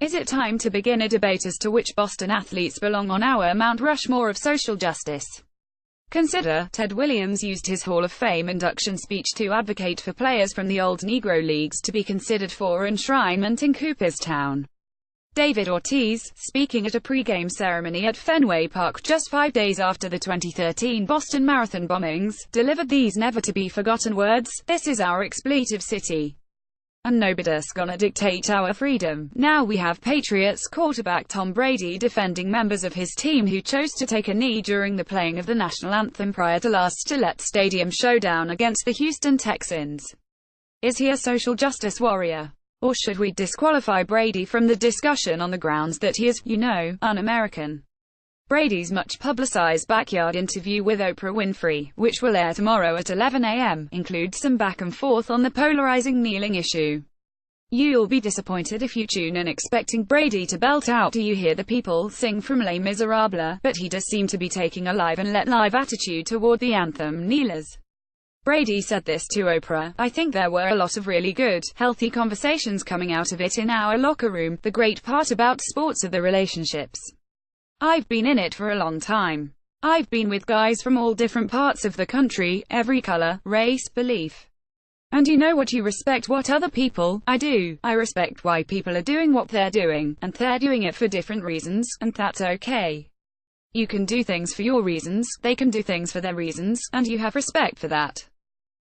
Is it time to begin a debate as to which Boston athletes belong on our Mount Rushmore of social justice? Consider, Ted Williams used his Hall of Fame induction speech to advocate for players from the old Negro Leagues to be considered for enshrinement in Cooperstown. David Ortiz, speaking at a pre-game ceremony at Fenway Park just 5 days after the 2013 Boston Marathon bombings, delivered these never-to-be-forgotten words: "This is our expletive city. And nobody's gonna dictate our freedom." Now we have Patriots quarterback Tom Brady defending members of his team who chose to take a knee during the playing of the national anthem prior to last Gillette Stadium showdown against the Houston Texans. Is he a social justice warrior? Or should we disqualify Brady from the discussion on the grounds that he is, un-American? Brady's much-publicized backyard interview with Oprah Winfrey, which will air tomorrow at 11 a.m., includes some back and forth on the polarizing kneeling issue. You'll be disappointed if you tune in expecting Brady to belt out "Do you hear the people sing from Les Miserables?" But he does seem to be taking a live and let live attitude toward the anthem kneelers. Brady said this to Oprah: "I think there were a lot of really good, healthy conversations coming out of it in our locker room. The great part about sports are the relationships. I've been in it for a long time. I've been with guys from all different parts of the country, every color, race, belief. And you know what? You respect what other people, I do. I respect why people are doing what they're doing, and they're doing it for different reasons, and that's okay. You can do things for your reasons, they can do things for their reasons, and you have respect for that.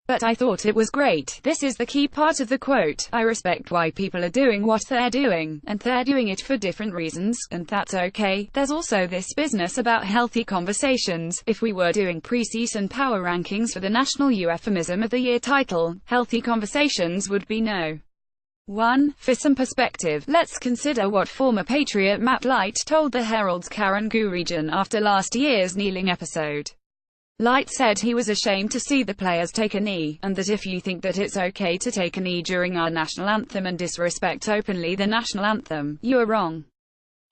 But I thought it was great." This is the key part of the quote: "I respect why people are doing what they're doing, and they're doing it for different reasons, and that's okay." There's also this business about healthy conversations. If we were doing preseason power rankings for the National Euphemism of the Year title, healthy conversations would be no. 1. For some perspective, let's consider what former Patriot Matt Light told the Herald's Karen Guregian after last year's kneeling episode. Light said he was ashamed to see the players take a knee, and that if you think that it's okay to take a knee during our national anthem and disrespect openly the national anthem, you're wrong.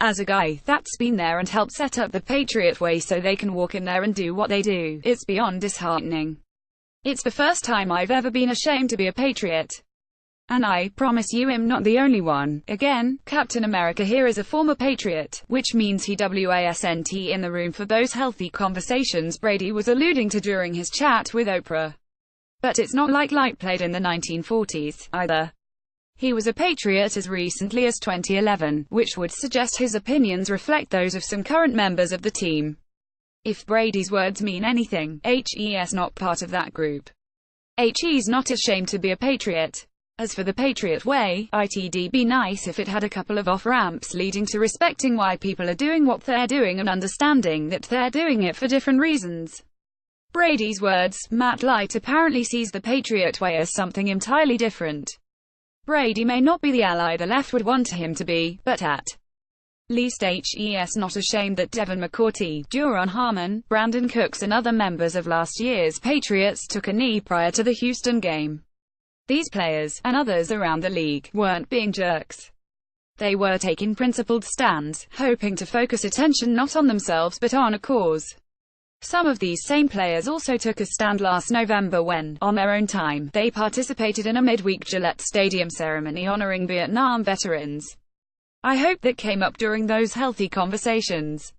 As a guy that's been there and helped set up the Patriot way so they can walk in there and do what they do, it's beyond disheartening. It's the first time I've ever been ashamed to be a Patriot. And I promise you I'm not the only one." Again, Captain America here is a former Patriot, which means he wasn't in the room for those healthy conversations Brady was alluding to during his chat with Oprah. But it's not like Light played in the 1940s, either. He was a Patriot as recently as 2011, which would suggest his opinions reflect those of some current members of the team. If Brady's words mean anything, he's not part of that group. He's not ashamed to be a Patriot. As for the Patriot way, it'd be nice if it had a couple of off-ramps leading to respecting why people are doing what they're doing and understanding that they're doing it for different reasons. Brady's words: Matt Light apparently sees the Patriot way as something entirely different. Brady may not be the ally the left would want him to be, but at least he's not ashamed that Devin McCourty, Duron Harmon, Brandon Cooks and other members of last year's Patriots took a knee prior to the Houston game. These players, and others around the league, weren't being jerks. They were taking principled stands, hoping to focus attention not on themselves but on a cause. Some of these same players also took a stand last November when, on their own time, they participated in a midweek Gillette Stadium ceremony honoring Vietnam veterans. I hope that came up during those healthy conversations.